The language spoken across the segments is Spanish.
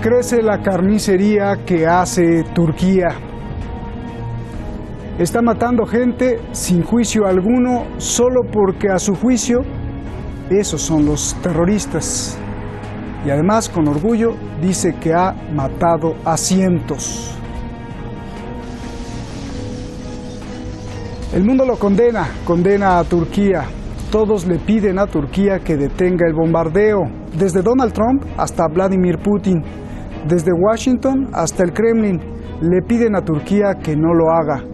Crece la carnicería que hace Turquía. Está matando gente sin juicio alguno, solo porque a su juicio esos son los terroristas. Y además, con orgullo, dice que ha matado a cientos. El mundo lo condena a Turquía. Todos le piden a Turquía que detenga el bombardeo, desde Donald Trump hasta Vladimir Putin, desde Washington hasta el Kremlin, le piden a Turquía que no lo haga.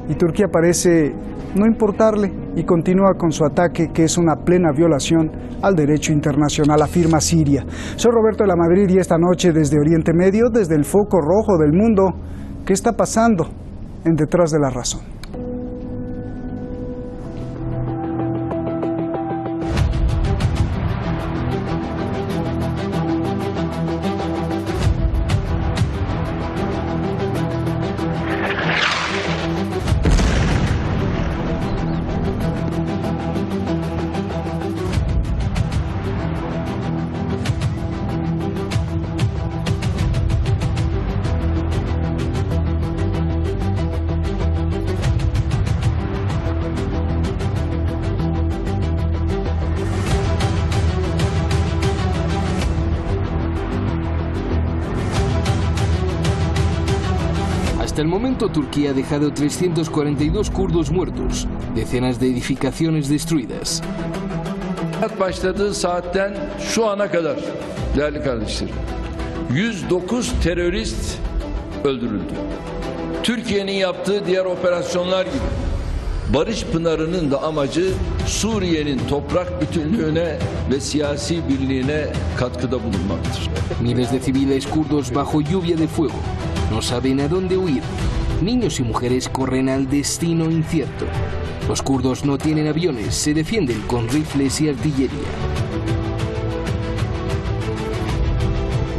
Y Turquía parece no importarle y continúa con su ataque, que es una plena violación al derecho internacional, afirma Siria. Soy Roberto de la Madrid y esta noche desde Oriente Medio, desde el foco rojo del mundo, ¿qué está pasando en Detrás de la Razón? Hasta el momento, Turquía ha dejado 342 kurdos muertos, decenas de edificaciones destruidas. Başladığı saatten şu ana kadar değerli kardeşlerim 109 terörist öldürüldü. Türkiye'nin yaptığı diğer operasyonlar gibi Barış Pınarı'nın da amacı Suriye'nin toprak bütünlüğüne ve siyasi birliğine katkıda bulunmaktır. Miles de civiles kurdos bajo lluvia de fuego. No saben a dónde huir. Niños y mujeres corren al destino incierto. Los kurdos no tienen aviones, se defienden con rifles y artillería.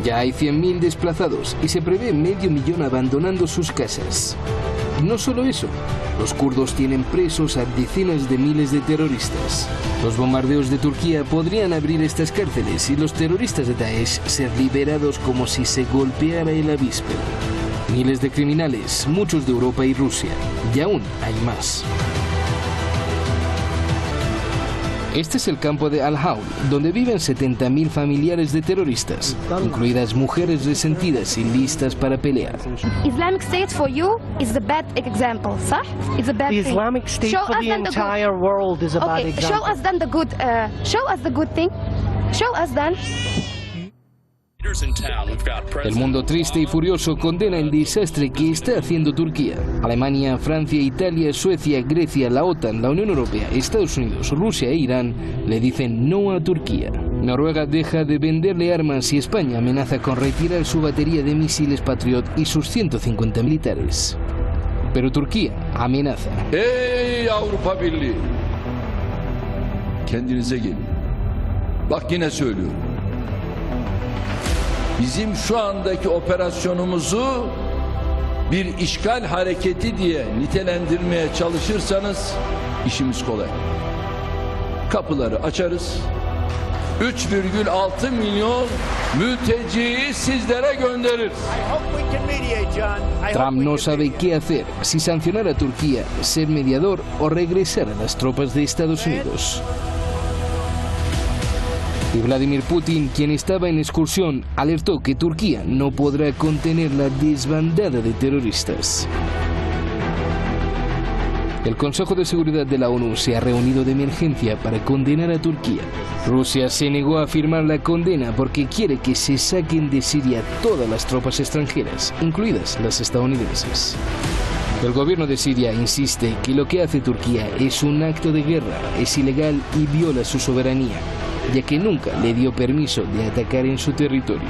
Ya hay 100.000 desplazados y se prevé 500.000 abandonando sus casas. No solo eso, los kurdos tienen presos a decenas de miles de terroristas. Los bombardeos de Turquía podrían abrir estas cárceles y los terroristas de Daesh ser liberados como si se golpeara el avíspero. Miles de criminales, muchos de Europa y Rusia, y aún hay más. Este es el campo de Al-Hawl, donde viven 70.000 familiares de terroristas, incluidas mujeres resentidas y listas para pelear. Islamic State for you is the bad example, ¿sí? It's a bad The thing. Islamic State Show for us the then entire world is a bad Okay, example. show us then the good. Show us the good thing. Show us then. El mundo triste y furioso condena el desastre que está haciendo Turquía. Alemania, Francia, Italia, Suecia, Grecia, la OTAN, la Unión Europea, Estados Unidos, Rusia e Irán le dicen no a Turquía. Noruega deja de venderle armas y España amenaza con retirar su batería de misiles Patriot y sus 150 militares. Pero Turquía amenaza. Ey Avrupa Birliği! Kendinize gelin. Bak yine söylüyorum. Bizim şu andaki operasyonumuzu bir işgal hareketi diye nitelendirmeye çalışırsanız işimiz kolay. Kapıları açarız. 3,6 milyon mülteciyi sizlere göndeririz. Trump no sabe qué hacer, si sancionar a Turquía, ser mediador o regresar a las tropas de Estados Unidos. Y Vladimir Putin, quien estaba en excursión, alertó que Turquía no podrá contener la desbandada de terroristas. El Consejo de Seguridad de la ONU se ha reunido de emergencia para condenar a Turquía. Rusia se negó a firmar la condena porque quiere que se saquen de Siria todas las tropas extranjeras, incluidas las estadounidenses. El gobierno de Siria insiste que lo que hace Turquía es un acto de guerra, es ilegal y viola su soberanía, ya que nunca le dio permiso de atacar en su territorio.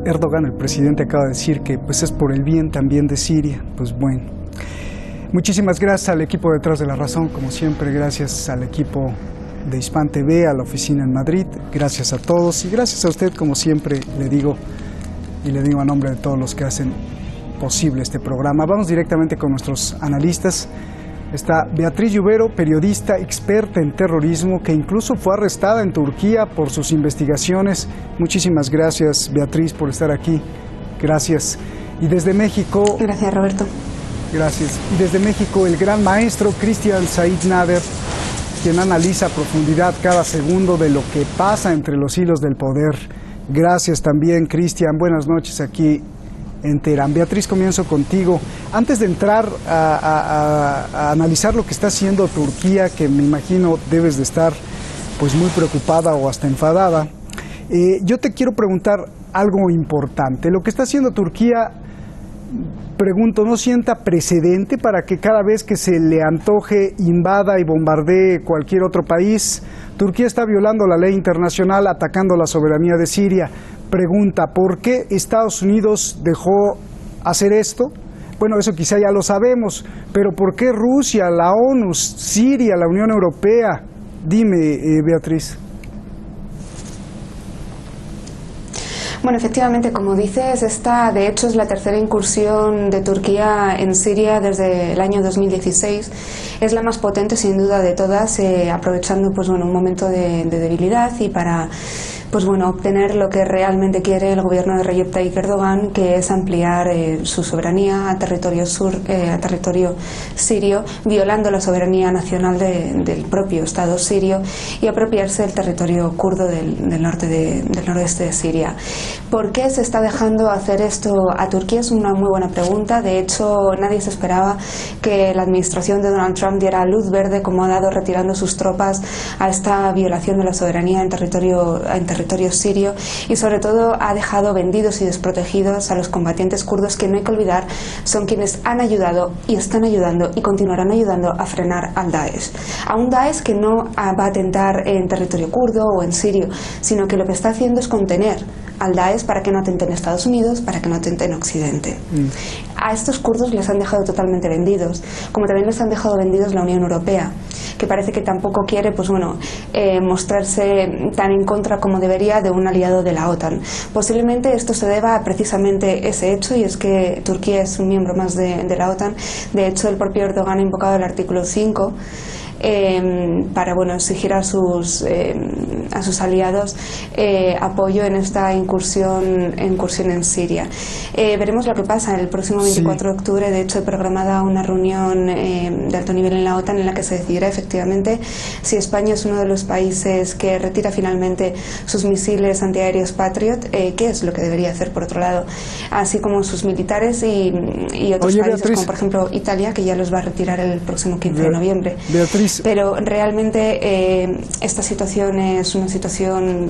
Erdogan, el presidente, acaba de decir que pues es por el bien también de Siria. Pues bueno, muchísimas gracias al equipo Detrás de la Razón, como siempre, gracias al equipo de Hispan TV, a la oficina en Madrid, gracias a todos y gracias a usted, como siempre le digo, y le digo a nombre de todos los que hacen posible este programa. Vamos directamente con nuestros analistas. Está Beatriz Lluvero, periodista experta en terrorismo, que incluso fue arrestada en Turquía por sus investigaciones. Muchísimas gracias, Beatriz, por estar aquí. Gracias. Y desde México... Gracias, Roberto. Gracias. Y desde México, el gran maestro Cristian Said Nader, quien analiza a profundidad cada segundo de lo que pasa entre los hilos del poder. Gracias también, Cristian. Buenas noches aquí en Teherán. Beatriz, comienzo contigo. Antes de entrar a analizar lo que está haciendo Turquía, que me imagino debes de estar pues muy preocupada o hasta enfadada, yo te quiero preguntar algo importante. Lo que está haciendo Turquía, pregunto, ¿no sienta precedente para que cada vez que se le antoje invada y bombardee cualquier otro país? Turquía está violando la ley internacional, atacando la soberanía de Siria. Pregunta, ¿por qué Estados Unidos dejó hacer esto? Bueno, eso quizá ya lo sabemos, pero ¿por qué Rusia, la ONU, Siria, la Unión Europea? Dime, Beatriz. Bueno, efectivamente, como dices, esta de hecho es la tercera incursión de Turquía en Siria desde el año 2016. Es la más potente, sin duda, de todas, aprovechando pues, bueno, un momento de debilidad y para pues, bueno, obtener lo que realmente quiere el gobierno de Recep Tayyip Erdogan, que es ampliar su soberanía a territorio sirio, violando la soberanía nacional del propio Estado sirio y apropiarse del territorio kurdo del noroeste de Siria. ¿Por qué se está dejando hacer esto a Turquía? Es una muy buena pregunta. De hecho, nadie se esperaba que la administración de Donald Trump diera luz verde, como ha dado, retirando sus tropas a esta violación de la soberanía en territorio sirio, y sobre todo ha dejado vendidos y desprotegidos a los combatientes kurdos, que no hay que olvidar son quienes han ayudado y están ayudando y continuarán ayudando a frenar al Daesh. A un Daesh que no va a atentar en territorio kurdo o en sirio, sino que lo que está haciendo es contener al Daesh para que no atente en Estados Unidos, para que no atente en Occidente. A estos kurdos les han dejado totalmente vendidos, como también les han dejado vendidos la Unión Europea, que parece que tampoco quiere pues bueno, mostrarse tan en contra como debería de un aliado de la OTAN. Posiblemente esto se deba a precisamente ese hecho, y es que Turquía es un miembro más de la OTAN. De hecho, el propio Erdogan ha invocado el artículo 5 para bueno, exigir a sus aliados apoyo en esta incursión en Siria. Veremos lo que pasa el próximo 24 de octubre. De hecho, he programada una reunión de alto nivel en la OTAN en la que se decidirá efectivamente si España es uno de los países que retira finalmente sus misiles antiaéreos Patriot, qué es lo que debería hacer por otro lado, así como sus militares y otros países, Beatriz, como por ejemplo Italia, que ya los va a retirar el próximo 15 de noviembre. Beatriz. Pero realmente esta situación es una situación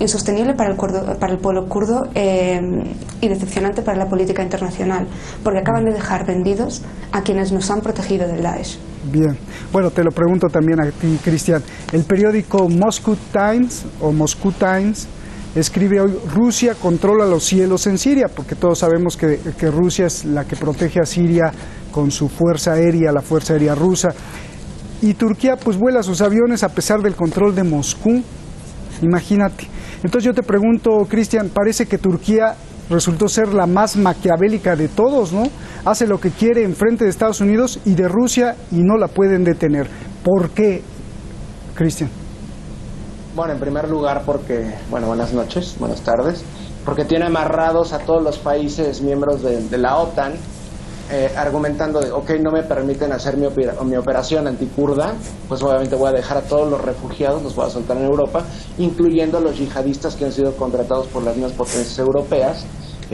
insostenible para el pueblo kurdo y decepcionante para la política internacional, porque acaban de dejar vendidos a quienes nos han protegido del Daesh. Bien, bueno, te lo pregunto también a ti, Cristian. El periódico Moscow Times escribe hoy: Rusia controla los cielos en Siria, porque todos sabemos que Rusia es la que protege a Siria con su fuerza aérea, la fuerza aérea rusa. Y Turquía pues vuela sus aviones a pesar del control de Moscú. Imagínate. Entonces yo te pregunto, Cristian, parece que Turquía resultó ser la más maquiavélica de todos, ¿no? Hace lo que quiere en frente de Estados Unidos y de Rusia y no la pueden detener. ¿Por qué, Cristian? Bueno, en primer lugar porque, bueno, buenas noches, buenas tardes, porque tiene amarrados a todos los países miembros de la OTAN, argumentando de, ok, no me permiten hacer mi operación antikurda, pues obviamente voy a dejar a todos los refugiados, los voy a soltar en Europa, incluyendo a los yihadistas que han sido contratados por las mismas potencias europeas,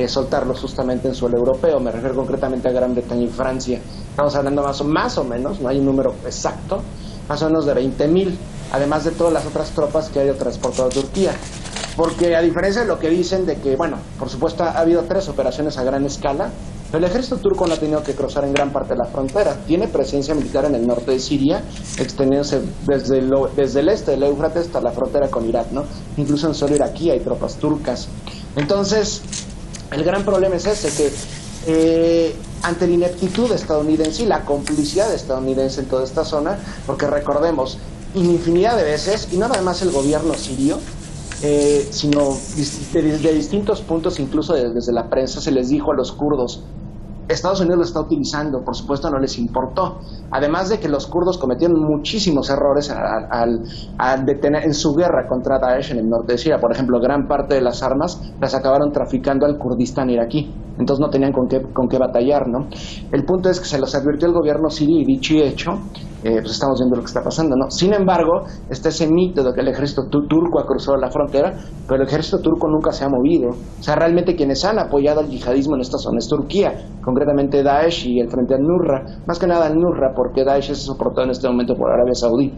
soltarlos justamente en suelo europeo. Me refiero concretamente a Gran Bretaña y Francia. Estamos hablando más o menos, no hay un número exacto, más o menos de 20.000, además de todas las otras tropas que ha transportado a Turquía. Porque a diferencia de lo que dicen de que, bueno, por supuesto ha habido 3 operaciones a gran escala, pero el ejército turco no ha tenido que cruzar en gran parte de la frontera. Tiene presencia militar en el norte de Siria, extendiéndose desde el este del Éufrates hasta la frontera con Irak, ¿no? Incluso en suelo iraquí hay tropas turcas. Entonces, el gran problema es ese, que ante la ineptitud estadounidense y la complicidad estadounidense en toda esta zona, porque recordemos, infinidad de veces, y no nada más el gobierno sirio, sino desde distintos puntos, incluso desde la prensa, se les dijo a los kurdos: Estados Unidos lo está utilizando, por supuesto no les importó. Además de que los kurdos cometieron muchísimos errores al detener en su guerra contra Daesh en el norte de Siria. Por ejemplo, gran parte de las armas las acabaron traficando al Kurdistán iraquí. Entonces no tenían con qué batallar, ¿no? El punto es que se los advirtió el gobierno sirio y dicho y hecho, pues estamos viendo lo que está pasando, ¿no? Sin embargo, está ese mito de que el ejército turco ha cruzado la frontera, pero el ejército turco nunca se ha movido. O sea, realmente quienes han apoyado al yihadismo en esta zona es Turquía, concretamente Daesh y el Frente al-Nusra, más que nada al-Nusra, porque Daesh es soportado en este momento por Arabia Saudí.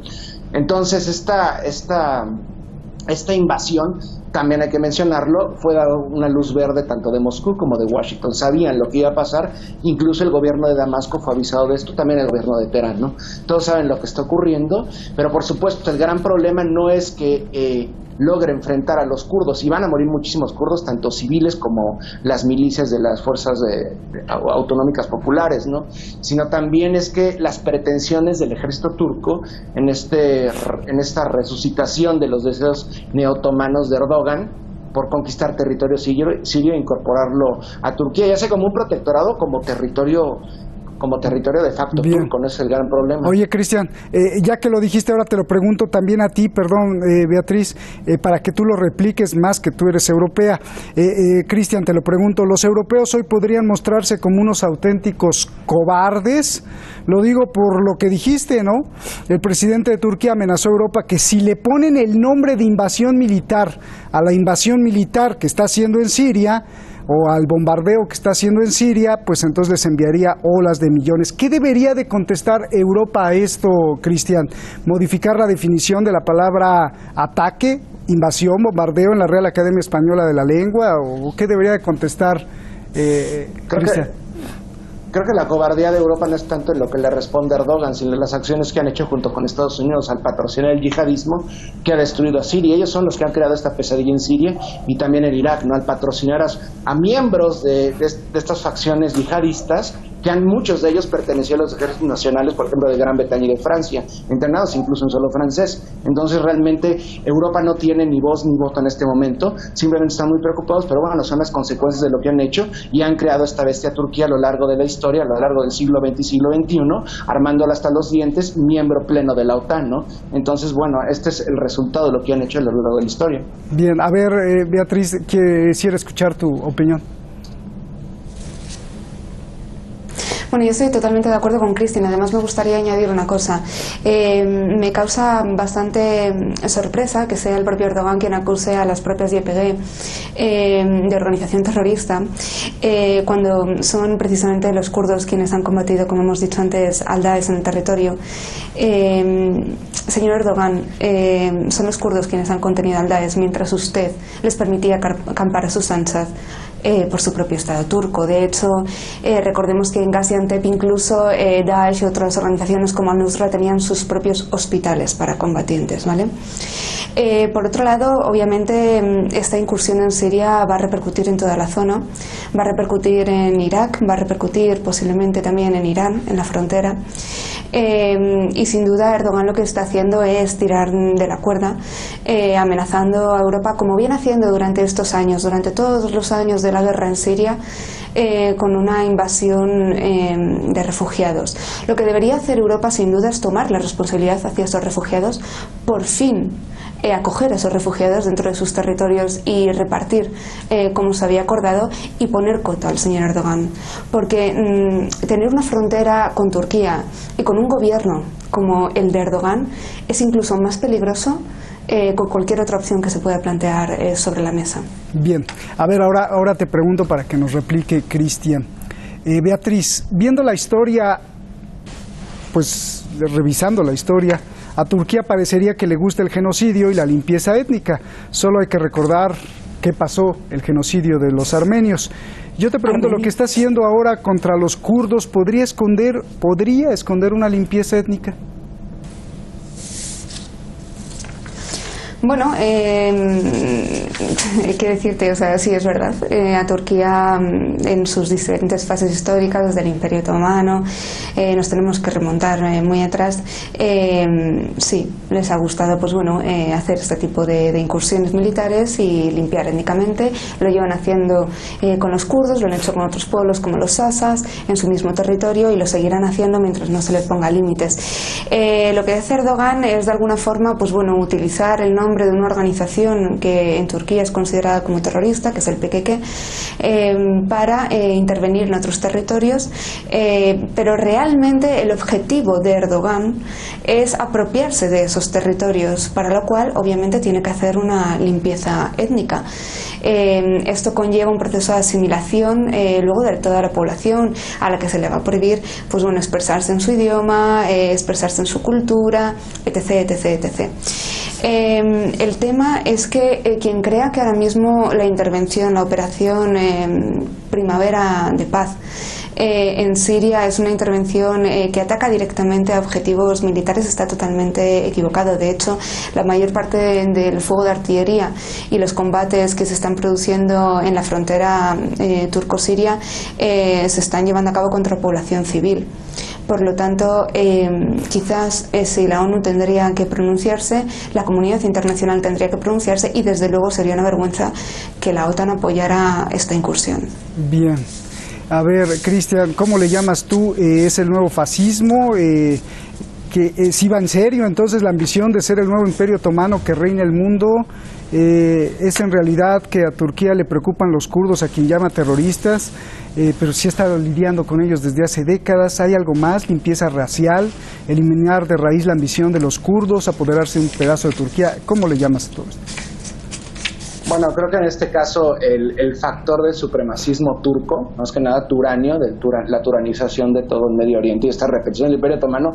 Entonces, esta invasión, también hay que mencionarlo, fue dado una luz verde tanto de Moscú como de Washington. Sabían lo que iba a pasar, incluso el gobierno de Damasco fue avisado de esto, también el gobierno de Teherán, ¿no? Todos saben lo que está ocurriendo, pero por supuesto el gran problema no es que logre enfrentar a los kurdos, y van a morir muchísimos kurdos, tanto civiles como las milicias de las fuerzas autonómicas populares, ¿no? Sino también es que las pretensiones del ejército turco en esta resucitación de los deseos neotomanos de Erdogan por conquistar territorio sirio e incorporarlo a Turquía, ya sea como un protectorado, como territorio de facto. Bien. Turco, no es el gran problema. Oye, Cristian, ya que lo dijiste, ahora te lo pregunto también a ti, perdón, Beatriz, para que tú lo repliques más que tú eres europea. Cristian, te lo pregunto, ¿los europeos hoy podrían mostrarse como unos auténticos cobardes? Lo digo por lo que dijiste, ¿no? El presidente de Turquía amenazó a Europa que si le ponen el nombre de invasión militar a la invasión militar que está haciendo en Siria, o al bombardeo que está haciendo en Siria, pues entonces les enviaría olas de millones. ¿Qué debería de contestar Europa a esto, Cristian? ¿Modificar la definición de la palabra ataque, invasión, bombardeo en la Real Academia Española de la Lengua? ¿O qué debería de contestar Cristian? Creo que la cobardía de Europa no es tanto en lo que le responde Erdogan, sino en las acciones que han hecho junto con Estados Unidos al patrocinar el yihadismo que ha destruido a Siria. Ellos son los que han creado esta pesadilla en Siria y también en Irak, ¿no? Al patrocinar a miembros de estas facciones yihadistas, que muchos de ellos pertenecían a los ejércitos nacionales, por ejemplo, de Gran Bretaña y de Francia, entrenados incluso en suelo francés. Entonces, realmente, Europa no tiene ni voz ni voto en este momento, simplemente están muy preocupados, pero bueno, son las consecuencias de lo que han hecho y han creado esta bestia Turquía a lo largo de la historia, a lo largo del siglo XX y siglo XXI, armándola hasta los dientes, miembro pleno de la OTAN, ¿no? Entonces, bueno, este es el resultado de lo que han hecho a lo largo de la historia. Bien, a ver, Beatriz, quisiera escuchar tu opinión. Bueno, yo estoy totalmente de acuerdo con Cristian. Además, me gustaría añadir una cosa. Me causa bastante sorpresa que sea el propio Erdogan quien acuse a las propias YPG de organización terrorista, cuando son precisamente los kurdos quienes han combatido, como hemos dicho antes, al Daesh en el territorio. Señor Erdogan, son los kurdos quienes han contenido al Daesh mientras usted les permitía acampar a sus anchas por su propio Estado turco. De hecho, recordemos que en Gaziantep incluso Daesh y otras organizaciones como al-Nusra tenían sus propios hospitales para combatientes, ¿vale? Por otro lado, obviamente, esta incursión en Siria va a repercutir en toda la zona, va a repercutir en Irak, va a repercutir posiblemente también en Irán, en la frontera. Y sin duda Erdogan lo que está haciendo es tirar de la cuerda, amenazando a Europa, como viene haciendo durante estos años, durante todos los años de la guerra en Siria, con una invasión de refugiados. Lo que debería hacer Europa sin duda es tomar la responsabilidad hacia esos refugiados, por fin acoger a esos refugiados dentro de sus territorios y repartir como se había acordado, y poner coto al señor Erdogan, porque tener una frontera con Turquía y con un gobierno como el de Erdogan es incluso más peligroso con cualquier otra opción que se pueda plantear sobre la mesa. Bien, a ver, ahora te pregunto para que nos replique Cristian. Beatriz, viendo la historia, pues revisando la historia, a Turquía parecería que le gusta el genocidio y la limpieza étnica. Solo hay que recordar qué pasó, el genocidio de los armenios. Yo te pregunto, ¿lo que está haciendo ahora contra los kurdos podría esconder una limpieza étnica? Bueno, qué decirte, o sea, sí es verdad. A Turquía, en sus diferentes fases históricas, desde el Imperio Otomano, nos tenemos que remontar muy atrás. Sí, les ha gustado, pues bueno, hacer este tipo de incursiones militares y limpiar étnicamente. Lo llevan haciendo con los kurdos, lo han hecho con otros pueblos como los sasas, en su mismo territorio, y lo seguirán haciendo mientras no se les ponga límites. Lo que hace Erdogan es, de alguna forma, pues bueno, utilizar el nombre de una organización que en Turquía es considerada como terrorista, que es el PKK, para intervenir en otros territorios, pero realmente el objetivo de Erdogan es apropiarse de esos territorios, para lo cual obviamente tiene que hacer una limpieza étnica. Esto conlleva un proceso de asimilación luego de toda la población, a la que se le va a prohibir, pues bueno, expresarse en su idioma, expresarse en su cultura, etc, etc, etc. El tema es que quien crea que ahora mismo la intervención, la operación Primavera de Paz en Siria es una intervención que ataca directamente a objetivos militares está totalmente equivocado. De hecho, la mayor parte del fuego de artillería y los combates que se están produciendo en la frontera turco-siria se están llevando a cabo contra población civil. Por lo tanto, quizás si la ONU tendría que pronunciarse, la comunidad internacional tendría que pronunciarse, y desde luego sería una vergüenza que la OTAN apoyara esta incursión. Bien. A ver, Cristian, ¿cómo le llamas tú? ¿Es el nuevo fascismo? Que si va en serio, entonces la ambición de ser el nuevo imperio otomano que reina el mundo, es en realidad que a Turquía le preocupan los kurdos, a quien llama terroristas, pero sí ha estado lidiando con ellos desde hace décadas. ¿Hay algo más? ¿Limpieza racial? ¿Eliminar de raíz la ambición de los kurdos? ¿Apoderarse de un pedazo de Turquía? ¿Cómo le llamas a todo esto? Bueno, creo que en este caso el factor del supremacismo turco, más que nada turanio, la turanización de todo el Medio Oriente y esta repetición del Imperio Otomano,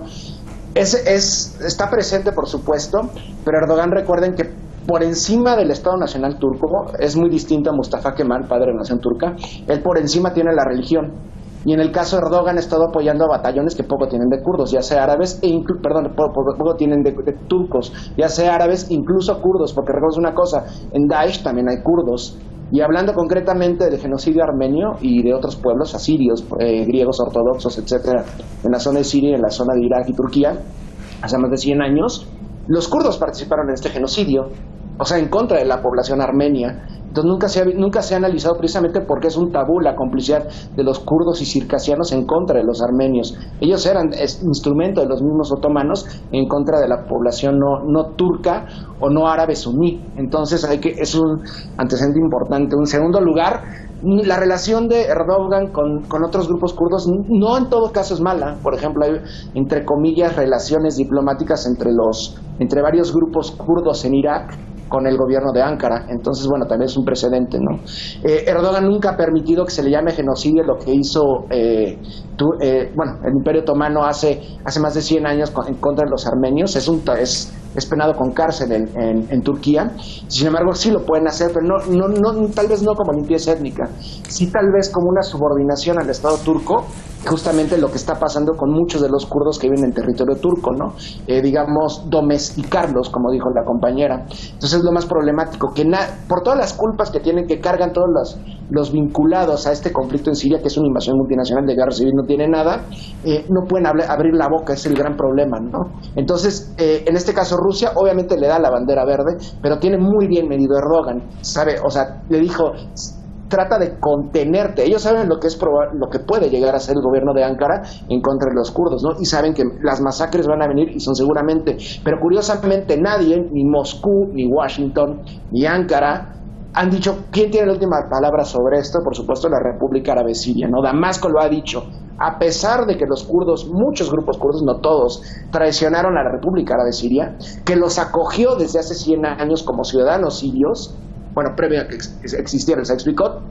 está presente, por supuesto, pero Erdogan, recuerden que por encima del Estado Nacional turco, es muy distinto a Mustafa Kemal, padre de la nación turca, él por encima tiene la religión. Y en el caso de Erdogan ha estado apoyando a batallones que poco tienen de kurdos, ya sea árabes, poco tienen de turcos, ya sea árabes, incluso kurdos, porque recuerden una cosa, en Daesh también hay kurdos. Y hablando concretamente del genocidio armenio y de otros pueblos asirios, griegos ortodoxos, etcétera, en la zona de Siria, en la zona de Irak y Turquía, hace más de 100 años, los kurdos participaron en este genocidio, o sea, en contra de la población armenia. Entonces nunca se ha analizado, precisamente porque es un tabú la complicidad de los kurdos y circasianos en contra de los armenios. Ellos eran instrumento de los mismos otomanos en contra de la población no turca o no árabe suní. Entonces es un antecedente importante. En segundo lugar, la relación de Erdogan con otros grupos kurdos no en todo caso es mala. Por ejemplo, hay, entre comillas, relaciones diplomáticas entre varios grupos kurdos en Irak con el gobierno de Ankara. Entonces, bueno, también es un precedente, ¿no? Erdogan nunca ha permitido que se le llame genocidio lo que hizo el Imperio Otomano hace más de 100 años en contra de los armenios. Es penado con cárcel en Turquía. Sin embargo, sí lo pueden hacer, pero no, tal vez no como limpieza étnica, sí tal vez como una subordinación al Estado turco, justamente lo que está pasando con muchos de los kurdos que viven en territorio turco, ¿no? Digamos, domesticarlos, como dijo la compañera. Entonces es lo más problemático, que por todas las culpas que cargan todos los vinculados a este conflicto en Siria, que es una invasión multinacional de guerra civil, no tiene nada, no pueden abrir la boca, es el gran problema, ¿no? Entonces, en este caso Rusia obviamente le da la bandera verde, pero tiene muy bien medido Erdogan, ¿sabe? O sea, le dijo, trata de contenerte. Ellos saben lo que puede llegar a ser el gobierno de Ankara en contra de los kurdos, ¿no? Y saben que las masacres van a venir, y son seguramente, pero curiosamente nadie, ni Moscú, ni Washington, ni Ankara, han dicho quién tiene la última palabra sobre esto. Por supuesto, la República Árabe Siria, ¿no? Damasco lo ha dicho. A pesar de que los kurdos, muchos grupos kurdos, no todos, traicionaron a la República Árabe Siria, que los acogió desde hace 100 años como ciudadanos sirios, bueno, previo a que existiera el Sykes-Picot,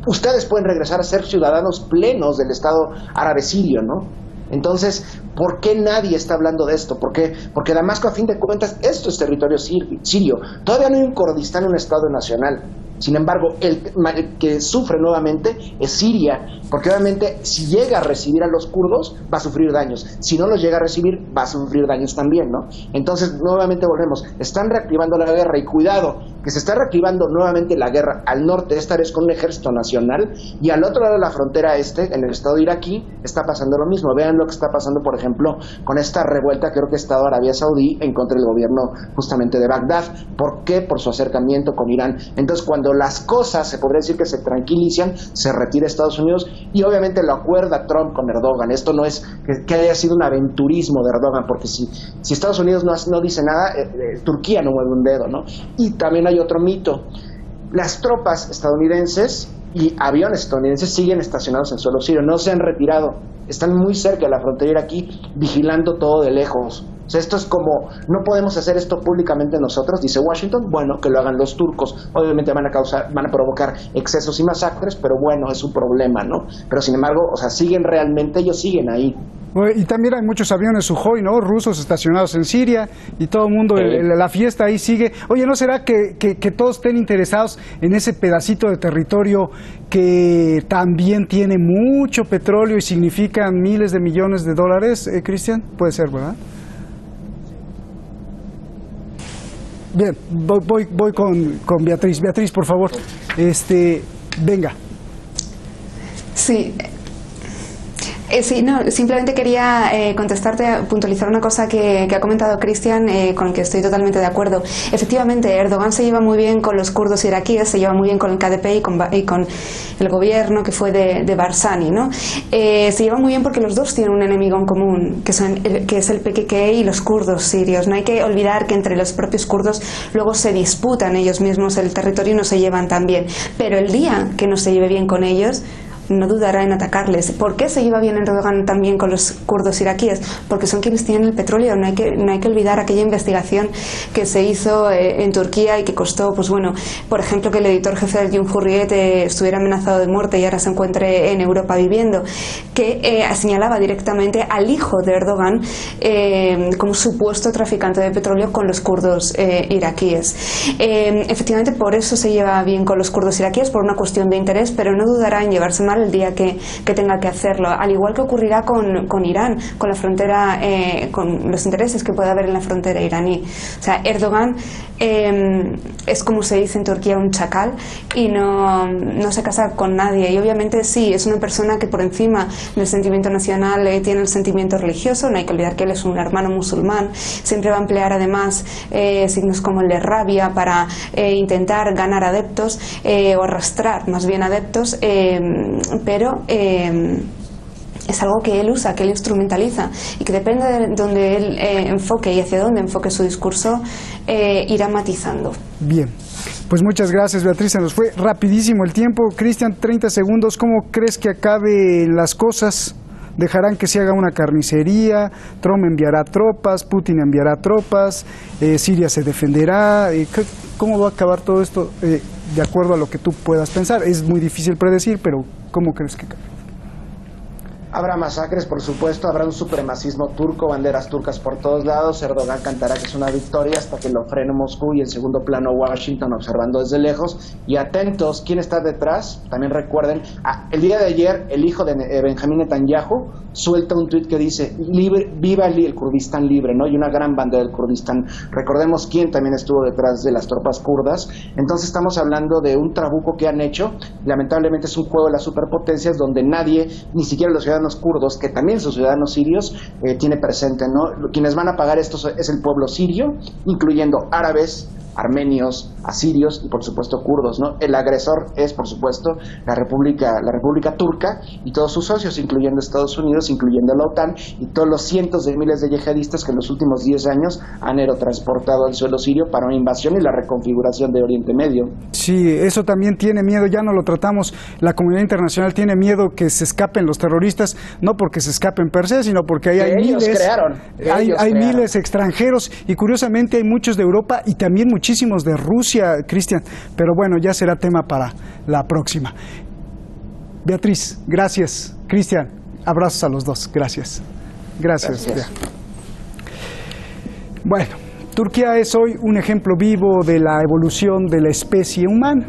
ustedes pueden regresar a ser ciudadanos plenos del Estado árabe sirio, ¿no? Entonces, ¿por qué nadie está hablando de esto? Porque Damasco, a fin de cuentas, esto es territorio sirio. Todavía no hay un Kurdistán, un Estado nacional. Sin embargo, el que sufre nuevamente es Siria, porque obviamente si llega a recibir a los kurdos va a sufrir daños, si no los llega a recibir va a sufrir daños también, ¿no? Entonces nuevamente volvemos, están reactivando la guerra y cuidado, que se está reactivando nuevamente la guerra al norte, esta vez con un ejército nacional, y al otro lado de la frontera en el estado iraquí, está pasando lo mismo. Vean lo que está pasando, por ejemplo, con esta revuelta, creo que Estado Arabia Saudí, en contra del gobierno justamente de Bagdad. ¿Por qué? Por su acercamiento con Irán. Entonces, cuando las cosas, se podría decir que se tranquilizan, se retira Estados Unidos, y obviamente lo acuerda Trump con Erdogan. Esto no es que haya sido un aventurismo de Erdogan, porque si Estados Unidos no dice nada, Turquía no mueve un dedo, ¿no? Y también hay otro mito. Las tropas estadounidenses y aviones estadounidenses siguen estacionados en suelo sirio, no se han retirado, están muy cerca de la frontera iraquí, vigilando todo de lejos. O sea, esto es como, no podemos hacer esto públicamente nosotros, dice Washington, bueno, que lo hagan los turcos, obviamente van a provocar excesos y masacres, pero bueno, es un problema, ¿no? Pero sin embargo, o sea, ellos siguen ahí. Y también hay muchos aviones Sukhoi, ¿no? Rusos estacionados en Siria y todo el mundo, la fiesta ahí sigue. Oye, ¿no será que todos estén interesados en ese pedacito de territorio que también tiene mucho petróleo y significan miles de millones de dólares, Cristian? Puede ser, ¿verdad? Bien, voy con Beatriz. Beatriz, por favor, venga. Sí. Sí, no, simplemente quería contestarte, puntualizar una cosa que ha comentado Cristian, con el que estoy totalmente de acuerdo. Efectivamente, Erdogan se lleva muy bien con los kurdos iraquíes, se lleva muy bien con el KDP y con el gobierno que fue de Barzani, ¿no? Se lleva muy bien porque los dos tienen un enemigo en común, que es el PKK y los kurdos sirios. No hay que olvidar que entre los propios kurdos luego se disputan ellos mismos el territorio y no se llevan tan bien. Pero el día que no se lleve bien con ellos, no dudará en atacarles. ¿Por qué se lleva bien Erdogan también con los kurdos iraquíes? Porque son quienes tienen el petróleo. No hay que olvidar aquella investigación que se hizo en Turquía y que costó, pues bueno, por ejemplo, que el editor jefe del Cumhuriyet estuviera amenazado de muerte y ahora se encuentre en Europa viviendo, que señalaba directamente al hijo de Erdogan como supuesto traficante de petróleo con los kurdos iraquíes. Efectivamente, por eso se lleva bien con los kurdos iraquíes, por una cuestión de interés, pero no dudará en llevarse mal el día que tenga que hacerlo, al igual que ocurrirá con Irán, con la frontera, con los intereses que pueda haber en la frontera iraní. O sea, Erdogan es, como se dice en Turquía, un chacal y no se casa con nadie, y obviamente sí, es una persona que por encima del sentimiento nacional tiene el sentimiento religioso. No hay que olvidar que él es un hermano musulmán, siempre va a emplear además signos como el de rabia para intentar ganar adeptos o arrastrar más bien adeptos, pero es algo que él usa, que él instrumentaliza, y que depende de donde él enfoque y hacia dónde enfoque su discurso, irá matizando. Bien, pues muchas gracias, Beatriz, se nos fue rapidísimo el tiempo. Cristian, 30 segundos, ¿cómo crees que acaben las cosas? ¿Dejarán que se haga una carnicería? ¿Trump enviará tropas? ¿Putin enviará tropas? ¿Siria se defenderá? ¿Cómo va a acabar todo esto de acuerdo a lo que tú puedas pensar? Es muy difícil predecir, pero ¿cómo crees que acabe? Habrá masacres, por supuesto, habrá un supremacismo turco, banderas turcas por todos lados. Erdogan cantará que es una victoria hasta que lo frene Moscú, y en segundo plano Washington observando desde lejos. Y atentos, ¿quién está detrás? También recuerden, el día de ayer el hijo de Benjamín Netanyahu suelta un tuit que dice viva el Kurdistán libre, ¿no? Y una gran bandera del Kurdistán. Recordemos quién también estuvo detrás de las tropas kurdas. Entonces estamos hablando de un trabuco que han hecho. Lamentablemente es un juego de las superpotencias donde nadie, ni siquiera los ciudadanos kurdos, que también son ciudadanos sirios, tiene presente, ¿no? Quienes van a pagar esto es el pueblo sirio, incluyendo árabes, armenios, asirios y por supuesto kurdos, ¿no? El agresor es por supuesto la República Turca y todos sus socios, incluyendo Estados Unidos, incluyendo la OTAN y todos los cientos de miles de yihadistas que en los últimos 10 años han aerotransportado al suelo sirio para una invasión y la reconfiguración de Oriente Medio. Sí, eso también tiene miedo, ya no lo tratamos, la comunidad internacional tiene miedo que se escapen los terroristas, no porque se escapen per se, sino porque hay miles extranjeros, y curiosamente hay muchos de Europa y también muchísimos de Rusia, Cristian, pero bueno, ya será tema para la próxima. Beatriz, gracias. Cristian, abrazos a los dos, gracias. Gracias. Bueno, Turquía es hoy un ejemplo vivo de la evolución de la especie humana.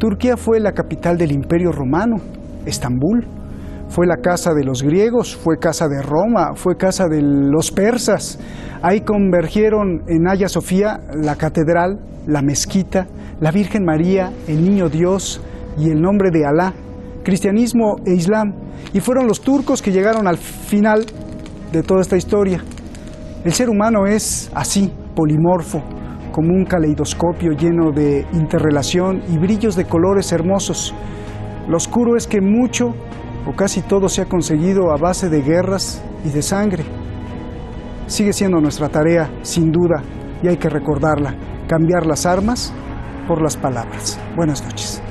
Turquía fue la capital del Imperio Romano, Estambul. Fue la casa de los griegos, fue casa de Roma, fue casa de los persas. Ahí convergieron en Hagia Sofía la catedral, la mezquita, la Virgen María, el Niño Dios y el nombre de Alá, cristianismo e islam. Y fueron los turcos que llegaron al final de toda esta historia. El ser humano es así, polimorfo, como un caleidoscopio lleno de interrelación y brillos de colores hermosos. Lo oscuro es que mucho o casi todo se ha conseguido a base de guerras y de sangre. Sigue siendo nuestra tarea, sin duda, y hay que recordarla, cambiar las armas por las palabras. Buenas noches.